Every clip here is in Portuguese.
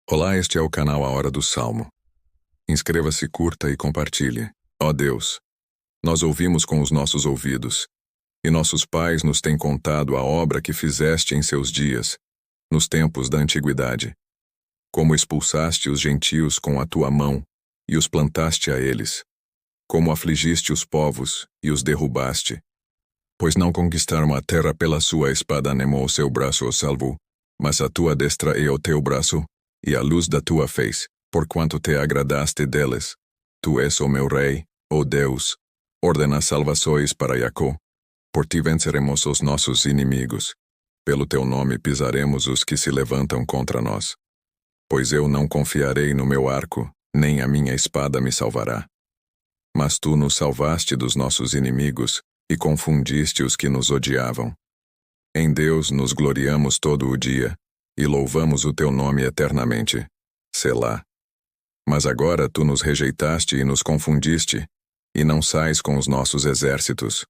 Olá, este é o canal A Hora do Salmo. Inscreva-se, curta e compartilhe. Ó Deus, nós ouvimos com os nossos ouvidos, e nossos pais nos têm contado a obra que fizeste em seus dias, nos tempos da antiguidade. Como expulsaste os gentios com a tua mão, e os plantaste a eles. Como afligiste os povos, e os derrubaste. Pois não conquistaram a terra pela sua espada, nem o seu braço os salvou, mas a tua destra e o teu braço, e a luz da tua face, porquanto te agradaste deles. Tu és o meu rei, ó Deus, ordena salvações para Jacó. Por ti venceremos os nossos inimigos. Pelo teu nome pisaremos os que se levantam contra nós. Pois eu não confiarei no meu arco, nem a minha espada me salvará. Mas tu nos salvaste dos nossos inimigos, e confundiste os que nos odiavam. Em Deus nos gloriamos todo o dia, e louvamos o teu nome eternamente. Selá. Mas agora tu nos rejeitaste e nos confundiste, e não sais com os nossos exércitos.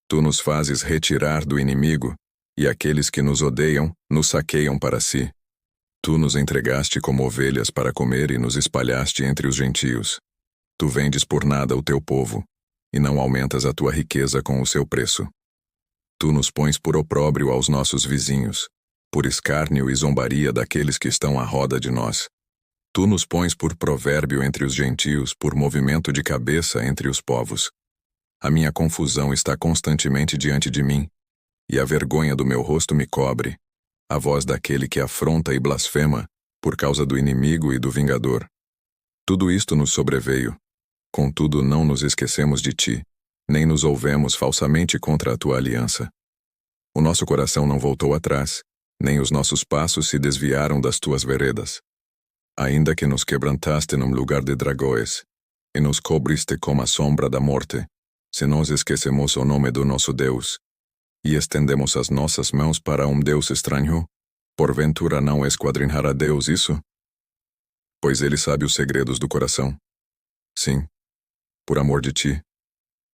Tu nos fazes retirar do inimigo, e aqueles que nos odeiam, nos saqueiam para si. Tu nos entregaste como ovelhas para comer e nos espalhaste entre os gentios. Tu vendes por nada o teu povo, e não aumentas a tua riqueza com o seu preço. Tu nos pões por opróbrio aos nossos vizinhos, por escárnio e zombaria daqueles que estão à roda de nós. Tu nos pões por provérbio entre os gentios, por movimento de cabeça entre os povos. A minha confusão está constantemente diante de mim, e a vergonha do meu rosto me cobre, a voz daquele que afronta e blasfema, por causa do inimigo e do vingador. Tudo isto nos sobreveio, contudo não nos esquecemos de ti, nem nos ouvemos falsamente contra a tua aliança. O nosso coração não voltou atrás, nem os nossos passos se desviaram das tuas veredas. Ainda que nos quebrantaste num lugar de dragões, e nos cobriste com a sombra da morte, se nós esquecemos o nome do nosso Deus, e estendemos as nossas mãos para um Deus estranho, porventura não esquadrinhará Deus isso? Pois ele sabe os segredos do coração. Sim, por amor de ti,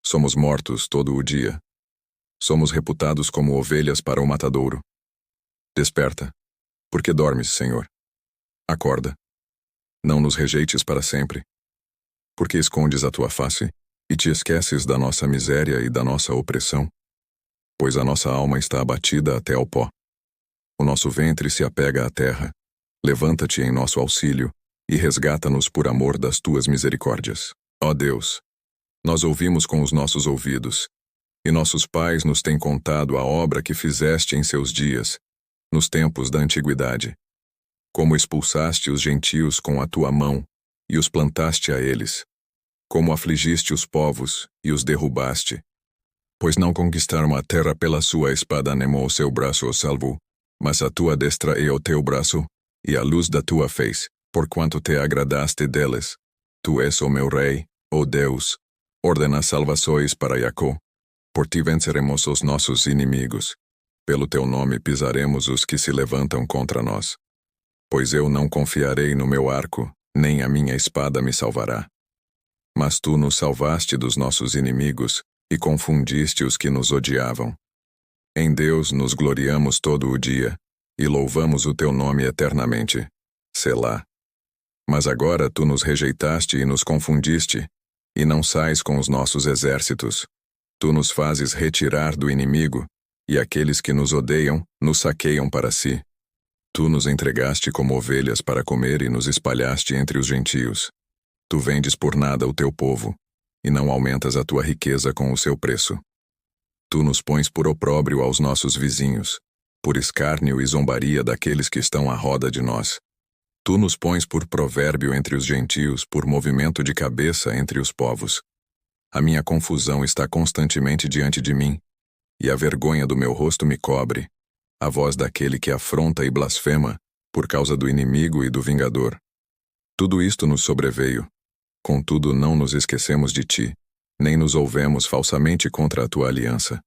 somos mortos todo o dia. Somos reputados como ovelhas para o matadouro. Desperta, porque dormes, Senhor. Acorda. Não nos rejeites para sempre. Porque escondes a tua face, e te esqueces da nossa miséria e da nossa opressão. Pois a nossa alma está abatida até ao pó. O nosso ventre se apega à terra. Levanta-te em nosso auxílio, e resgata-nos por amor das tuas misericórdias. Ó Deus, nós ouvimos com os nossos ouvidos, e nossos pais nos têm contado a obra que fizeste em seus dias, nos tempos da antiguidade. Como expulsaste os gentios com a tua mão, e os plantaste a eles. Como afligiste os povos, e os derrubaste. Pois não conquistaram a terra pela sua espada, nem o seu braço os salvou, mas a tua destra e o teu braço, e a luz da tua face, porquanto te agradaste deles. Tu és o meu rei, ó Deus, ordena salvações para Jacó. Por ti venceremos os nossos inimigos. Pelo teu nome pisaremos os que se levantam contra nós. Pois eu não confiarei no meu arco, nem a minha espada me salvará. Mas tu nos salvaste dos nossos inimigos, e confundiste os que nos odiavam. Em Deus nos gloriamos todo o dia, e louvamos o teu nome eternamente. Selá. Mas agora tu nos rejeitaste e nos confundiste, e não sais com os nossos exércitos. Tu nos fazes retirar do inimigo, e aqueles que nos odeiam, nos saqueiam para si. Tu nos entregaste como ovelhas para comer e nos espalhaste entre os gentios. Tu vendes por nada o teu povo, e não aumentas a tua riqueza com o seu preço. Tu nos pões por opróbrio aos nossos vizinhos, por escárnio e zombaria daqueles que estão à roda de nós. Tu nos pões por provérbio entre os gentios, por movimento de cabeça entre os povos. A minha confusão está constantemente diante de mim, e a vergonha do meu rosto me cobre, a voz daquele que afronta e blasfema, por causa do inimigo e do vingador. Tudo isto nos sobreveio, contudo não nos esquecemos de ti, nem nos ouvemos falsamente contra a tua aliança.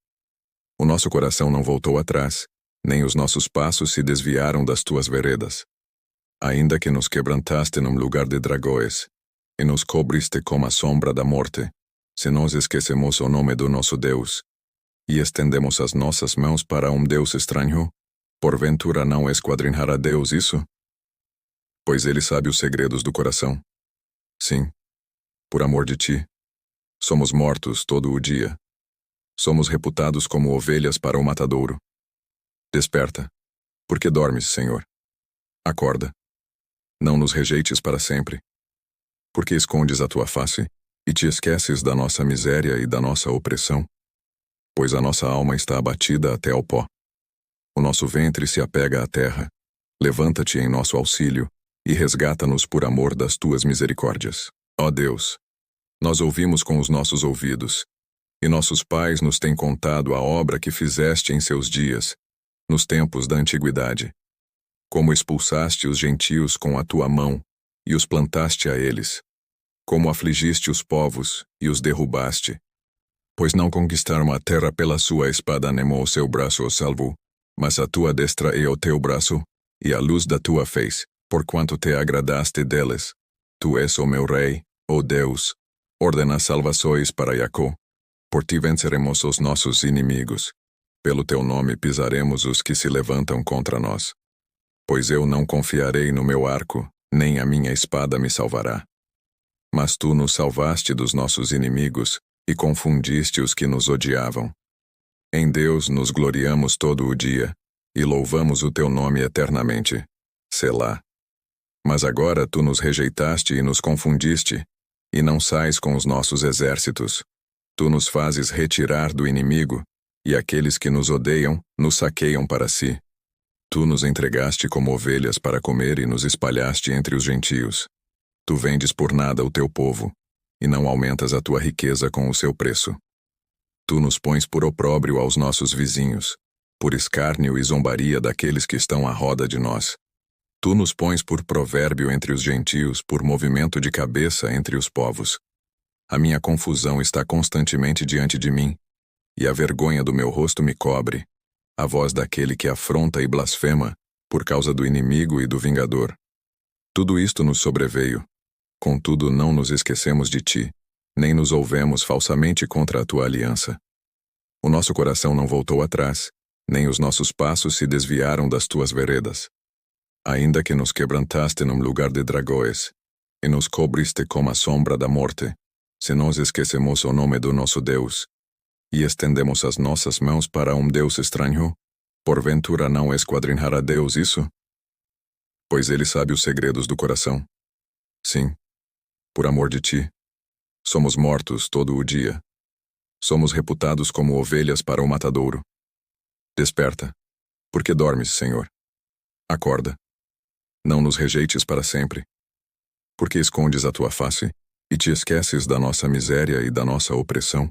O nosso coração não voltou atrás, nem os nossos passos se desviaram das tuas veredas. Ainda que nos quebrantaste num lugar de dragões, e nos cobriste com a sombra da morte, se nós esquecemos o nome do nosso Deus, e estendemos as nossas mãos para um Deus estranho, porventura não esquadrinhará Deus isso? pois ele sabe os segredos do coração. Sim, por amor de ti, somos mortos todo o dia. Somos reputados como ovelhas para o matadouro. Desperta, porque dormes, Senhor. Acorda. Não nos rejeites para sempre. Porque escondes a tua face e te esqueces da nossa miséria e da nossa opressão? Pois a nossa alma está abatida até ao pó. O nosso ventre se apega à terra. Levanta-te em nosso auxílio e resgata-nos por amor das tuas misericórdias. Ó Deus, nós ouvimos com os nossos ouvidos, e nossos pais nos têm contado a obra que fizeste em seus dias, nos tempos da antiguidade. Como expulsaste os gentios com a tua mão e os plantaste a eles. Como afligiste os povos e os derrubaste. Pois não conquistaram a terra pela sua espada nem o seu braço os salvou, mas a tua destra e o teu braço, e a luz da tua face, porquanto te agradaste deles. Tu és o meu rei, ó Deus, ordena salvações para Jacó. Por ti venceremos os nossos inimigos. Pelo teu nome pisaremos os que se levantam contra nós. Pois eu não confiarei no meu arco, nem a minha espada me salvará. Mas tu nos salvaste dos nossos inimigos e confundiste os que nos odiavam. Em Deus nos gloriamos todo o dia e louvamos o teu nome eternamente. Selá. Mas agora tu nos rejeitaste e nos confundiste, e não sais com os nossos exércitos. Tu nos fazes retirar do inimigo, e aqueles que nos odeiam nos saqueiam para si. Tu nos entregaste como ovelhas para comer e nos espalhaste entre os gentios. Tu vendes por nada o teu povo, e não aumentas a tua riqueza com o seu preço. Tu nos pões por opróbrio aos nossos vizinhos, por escárnio e zombaria daqueles que estão à roda de nós. Tu nos pões por provérbio entre os gentios, por movimento de cabeça entre os povos. A minha confusão está constantemente diante de mim, e a vergonha do meu rosto me cobre, a voz daquele que afronta e blasfema, por causa do inimigo e do vingador. Tudo isto nos sobreveio, contudo não nos esquecemos de ti, nem nos ouvemos falsamente contra a tua aliança. O nosso coração não voltou atrás, nem os nossos passos se desviaram das tuas veredas. Ainda que nos quebrantaste num lugar de dragões, e nos cobriste como a sombra da morte, se nós esquecemos o nome do nosso Deus, e estendemos as nossas mãos para Deus estranho, porventura não esquadrinhará Deus isso? Pois ele sabe os segredos do coração. Sim, por amor de ti, somos mortos todo o dia. Somos reputados como ovelhas para o matadouro. Desperta, porque dormes, Senhor. Acorda. Não nos rejeites para sempre. Porque escondes a tua face e te esqueces da nossa miséria e da nossa opressão?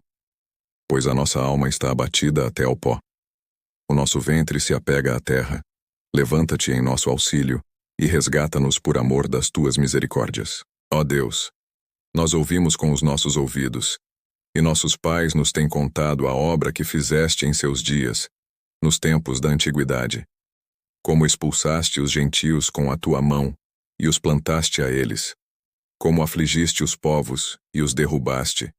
Pois a nossa alma está abatida até ao pó. O nosso ventre se apega à terra. Levanta-te em nosso auxílio e resgata-nos por amor das tuas misericórdias. Ó Deus, nós ouvimos com os nossos ouvidos, e nossos pais nos têm contado a obra que fizeste em seus dias, nos tempos da antiguidade. Como expulsaste os gentios com a tua mão e os plantaste a eles. Como afligiste os povos e os derrubaste.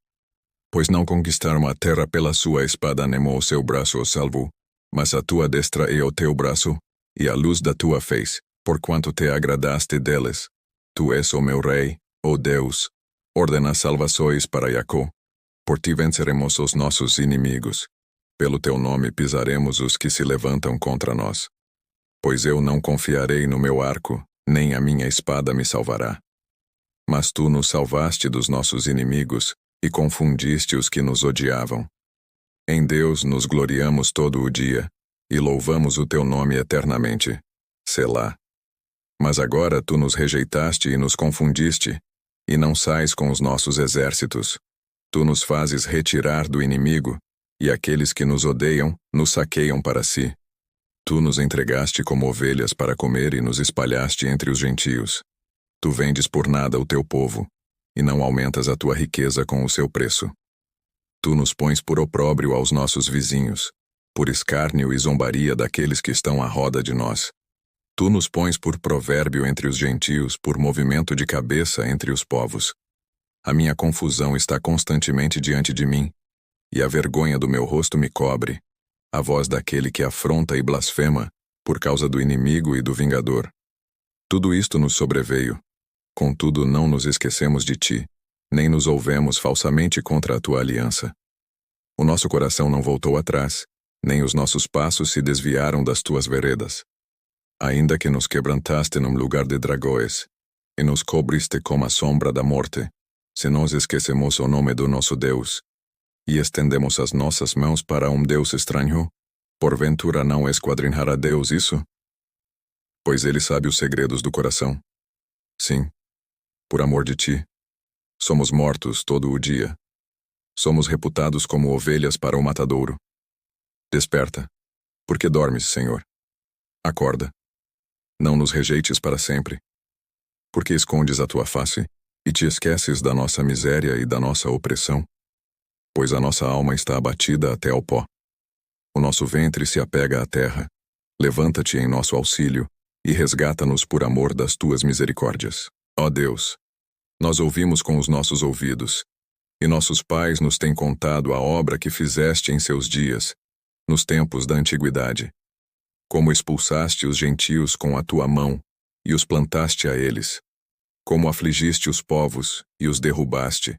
Pois não conquistaram a terra pela sua espada nem o seu braço os salvou, mas a tua destra e o teu braço, e a luz da tua face, porquanto te agradaste deles. Tu és o meu rei, ó Deus, ordena salvações para Jacó. Por ti venceremos os nossos inimigos. Pelo teu nome pisaremos os que se levantam contra nós. Pois eu não confiarei no meu arco, nem a minha espada me salvará. Mas tu nos salvaste dos nossos inimigos, e confundiste os que nos odiavam. Em Deus nos gloriamos todo o dia, e louvamos o teu nome eternamente. Selá. Mas agora tu nos rejeitaste e nos confundiste, e não sais com os nossos exércitos. Tu nos fazes retirar do inimigo, e aqueles que nos odeiam nos saqueiam para si. Tu nos entregaste como ovelhas para comer e nos espalhaste entre os gentios. Tu vendes por nada o teu povo, e não aumentas a tua riqueza com o seu preço. Tu nos pões por opróbrio aos nossos vizinhos, por escárnio e zombaria daqueles que estão à roda de nós. Tu nos pões por provérbio entre os gentios, por movimento de cabeça entre os povos. A minha confusão está constantemente diante de mim, e a vergonha do meu rosto me cobre, a voz daquele que afronta e blasfema, por causa do inimigo e do vingador. Tudo isto nos sobreveio. Contudo, não nos esquecemos de ti, nem nos volvemos falsamente contra a tua aliança. O nosso coração não voltou atrás, nem os nossos passos se desviaram das tuas veredas. Ainda que nos quebrantaste num lugar de dragões, e nos cobriste com a sombra da morte, se nós esquecemos o nome do nosso Deus, e estendemos as nossas mãos para Deus estranho, porventura não esquadrinhará Deus isso? Pois ele sabe os segredos do coração. Sim, por amor de ti, somos mortos todo o dia. Somos reputados como ovelhas para o matadouro. Desperta, porque dormes, Senhor. Acorda. Não nos rejeites para sempre. Porque escondes a tua face, e te esqueces da nossa miséria e da nossa opressão? Pois a nossa alma está abatida até ao pó. O nosso ventre se apega à terra. Levanta-te em nosso auxílio, e resgata-nos por amor das tuas misericórdias. Ó Deus, nós ouvimos com os nossos ouvidos, e nossos pais nos têm contado a obra que fizeste em seus dias, nos tempos da antiguidade. Como expulsaste os gentios com a tua mão, e os plantaste a eles. Como afligiste os povos, e os derrubaste.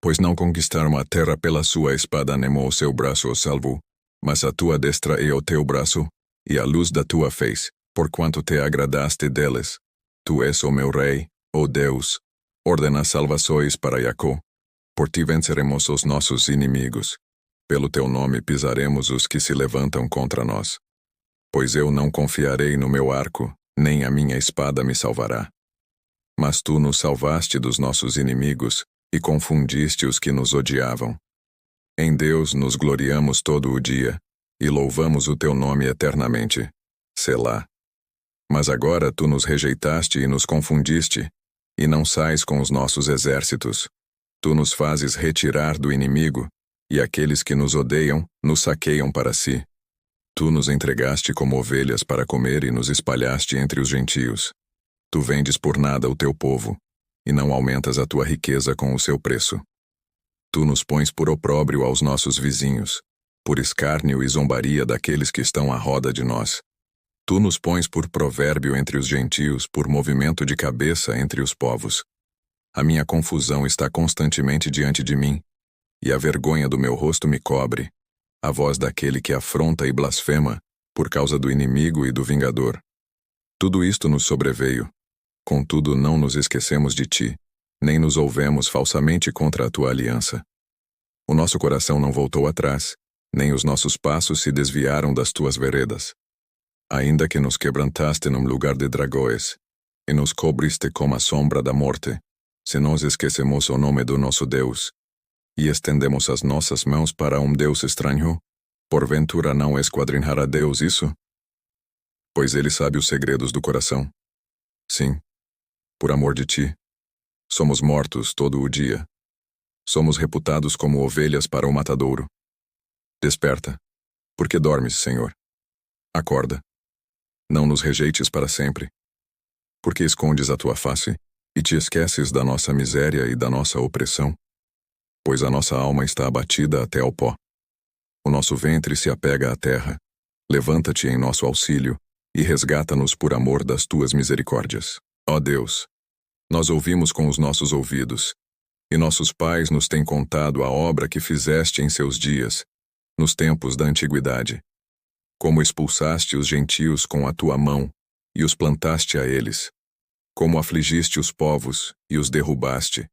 Pois não conquistaram a terra pela sua espada nem o seu braço os salvou, mas a tua destra e o teu braço, e a luz da tua face, porquanto te agradaste deles. Tu és o meu rei, ó Deus, ordena salvações para Jacó. Por ti venceremos os nossos inimigos. Pelo teu nome pisaremos os que se levantam contra nós. Pois eu não confiarei no meu arco, nem a minha espada me salvará. Mas tu nos salvaste dos nossos inimigos, e confundiste os que nos odiavam. Em Deus nos gloriamos todo o dia, e louvamos o teu nome eternamente. Selá. Mas agora tu nos rejeitaste e nos confundiste, e não sais com os nossos exércitos. Tu nos fazes retirar do inimigo, e aqueles que nos odeiam, nos saqueiam para si. Tu nos entregaste como ovelhas para comer e nos espalhaste entre os gentios. Tu vendes por nada o teu povo, e não aumentas a tua riqueza com o seu preço. Tu nos pões por opróbrio aos nossos vizinhos, por escárnio e zombaria daqueles que estão à roda de nós. Tu nos pões por provérbio entre os gentios, por movimento de cabeça entre os povos. A minha confusão está constantemente diante de mim, e a vergonha do meu rosto me cobre, a voz daquele que afronta e blasfema, por causa do inimigo e do vingador. Tudo isto nos sobreveio. Contudo, não nos esquecemos de ti, nem nos volvemos falsamente contra a tua aliança. O nosso coração não voltou atrás, nem os nossos passos se desviaram das tuas veredas. Ainda que nos quebrantaste num lugar de dragões, e nos cobriste com a sombra da morte, se nós esquecemos o nome do nosso Deus, e estendemos as nossas mãos para Deus estranho, porventura não esquadrinhará Deus isso? Pois ele sabe os segredos do coração. Sim, por amor de ti, somos mortos todo o dia. Somos reputados como ovelhas para o matadouro. Desperta, porque dormes, Senhor. Acorda. Não nos rejeites para sempre. Porque escondes a tua face, e te esqueces da nossa miséria e da nossa opressão? Pois a nossa alma está abatida até ao pó. O nosso ventre se apega à terra. Levanta-te em nosso auxílio, e resgata-nos por amor das tuas misericórdias. Ó Deus, nós ouvimos com os nossos ouvidos, e nossos pais nos têm contado a obra que fizeste em seus dias, nos tempos da antiguidade. Como expulsaste os gentios com a tua mão, e os plantaste a eles. Como afligiste os povos, e os derrubaste.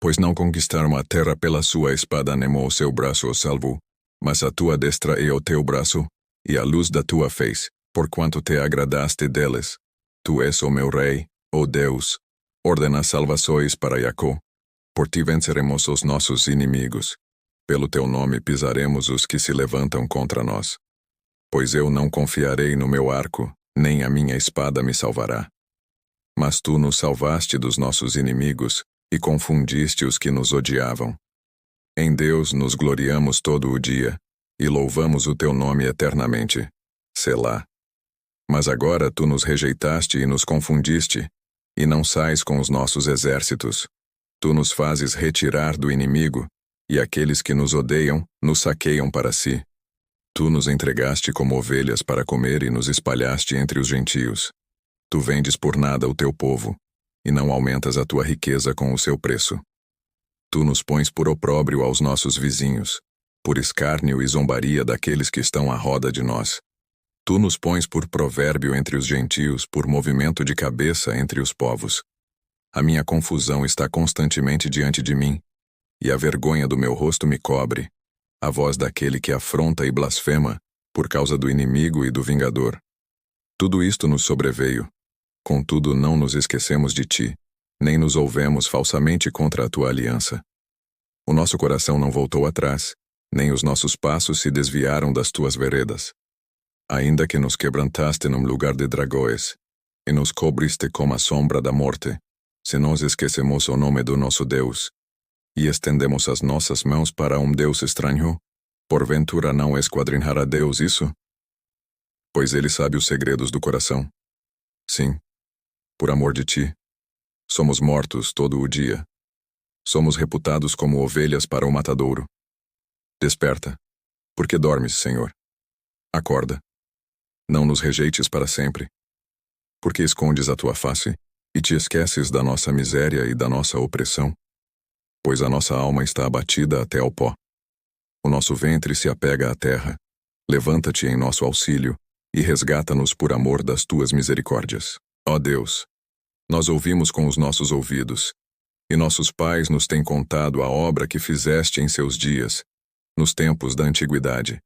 Pois não conquistaram a terra pela sua espada nem o seu braço os salvou, mas a tua destra e o teu braço, e a luz da tua face, porquanto te agradaste deles. Tu és o meu rei, ó Deus, ordena salvações para Jacó. Por ti venceremos os nossos inimigos. Pelo teu nome pisaremos os que se levantam contra nós. Pois eu não confiarei no meu arco, nem a minha espada me salvará. Mas tu nos salvaste dos nossos inimigos, e confundiste os que nos odiavam. Em Deus nos gloriamos todo o dia, e louvamos o teu nome eternamente. Selá. Mas agora tu nos rejeitaste e nos confundiste, e não sais com os nossos exércitos. Tu nos fazes retirar do inimigo, e aqueles que nos odeiam, nos saqueiam para si. Tu nos entregaste como ovelhas para comer e nos espalhaste entre os gentios. Tu vendes por nada o teu povo, e não aumentas a tua riqueza com o seu preço. Tu nos pões por opróbrio aos nossos vizinhos, por escárnio e zombaria daqueles que estão à roda de nós. Tu nos pões por provérbio entre os gentios, por movimento de cabeça entre os povos. A minha confusão está constantemente diante de mim, e a vergonha do meu rosto me cobre, a voz daquele que afronta e blasfema, por causa do inimigo e do vingador. Tudo isto nos sobreveio, contudo não nos esquecemos de ti, nem nos ouvemos falsamente contra a tua aliança. O nosso coração não voltou atrás, nem os nossos passos se desviaram das tuas veredas. Ainda que nos quebrantaste num lugar de dragões, e nos cobriste como a sombra da morte, se nós esquecemos o nome do nosso Deus, e estendemos as nossas mãos para um Deus estranho, porventura não esquadrinhará Deus isso? Pois ele sabe os segredos do coração. Sim, por amor de ti, somos mortos todo o dia. Somos reputados como ovelhas para o matadouro. Desperta, porque dormes, Senhor. Acorda. Não nos rejeites para sempre. Porque escondes a tua face, e te esqueces da nossa miséria e da nossa opressão. Pois a nossa alma está abatida até ao pó. O nosso ventre se apega à terra. Levanta-te em nosso auxílio, e resgata-nos por amor das tuas misericórdias. Ó Deus, nós ouvimos com os nossos ouvidos, e nossos pais nos têm contado a obra que fizeste em seus dias, nos tempos da antiguidade.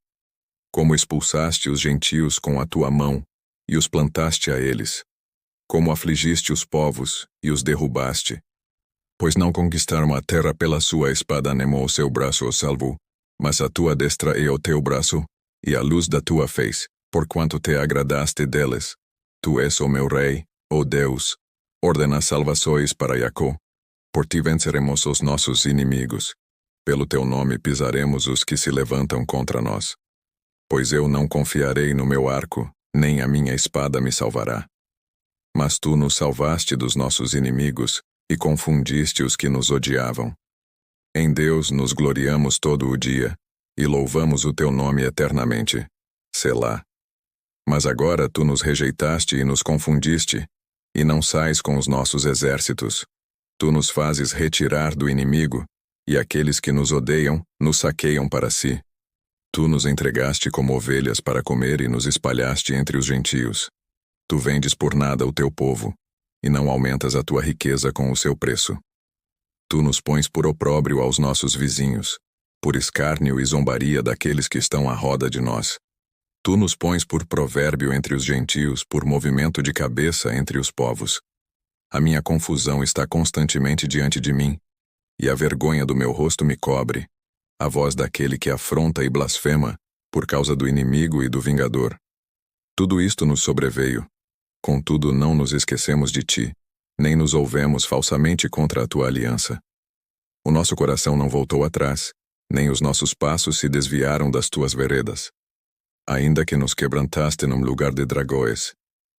Como expulsaste os gentios com a tua mão, e os plantaste a eles. Como afligiste os povos, e os derrubaste. Pois não conquistaram a terra pela sua espada nem o seu braço os salvou, mas a tua destra e o teu braço, e a luz da tua face, porquanto te agradaste deles. Tu és o meu rei, ó Deus, ordena salvações para Jacó. Por ti venceremos os nossos inimigos. Pelo teu nome pisaremos os que se levantam contra nós. Pois eu não confiarei no meu arco, nem a minha espada me salvará. Mas tu nos salvaste dos nossos inimigos, e confundiste os que nos odiavam. Em Deus nos gloriamos todo o dia, e louvamos o teu nome eternamente. Selá. Mas agora tu nos rejeitaste e nos confundiste, e não sais com os nossos exércitos. Tu nos fazes retirar do inimigo, e aqueles que nos odeiam, nos saqueiam para si. Tu nos entregaste como ovelhas para comer e nos espalhaste entre os gentios. Tu vendes por nada o teu povo, e não aumentas a tua riqueza com o seu preço. Tu nos pões por opróbrio aos nossos vizinhos, por escárnio e zombaria daqueles que estão à roda de nós. Tu nos pões por provérbio entre os gentios, por movimento de cabeça entre os povos. A minha confusão está constantemente diante de mim, e a vergonha do meu rosto me cobre, a voz daquele que afronta e blasfema, por causa do inimigo e do vingador. Tudo isto nos sobreveio, contudo não nos esquecemos de ti, nem nos ouvemos falsamente contra a tua aliança. O nosso coração não voltou atrás, nem os nossos passos se desviaram das tuas veredas. Ainda que nos quebrantaste num lugar de dragões,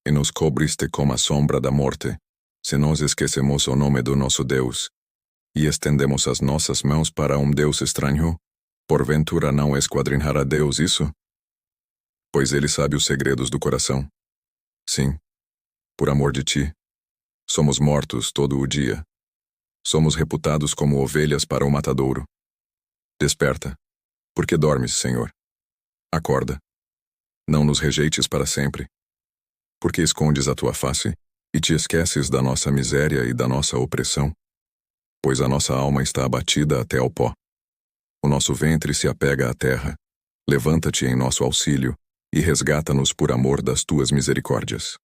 e nos cobriste como a sombra da morte, se nós esquecemos o nome do nosso Deus, e estendemos as nossas mãos para um Deus estranho, porventura não esquadrinhará Deus isso? Pois ele sabe os segredos do coração. Sim, por amor de ti, somos mortos todo o dia. Somos reputados como ovelhas para o matadouro. Desperta, porque dormes, Senhor. Acorda. Não nos rejeites para sempre. Porque escondes a tua face, e te esqueces da nossa miséria e da nossa opressão. Pois a nossa alma está abatida até ao pó. O nosso ventre se apega à terra. Levanta-te em nosso auxílio, e resgata-nos por amor das tuas misericórdias.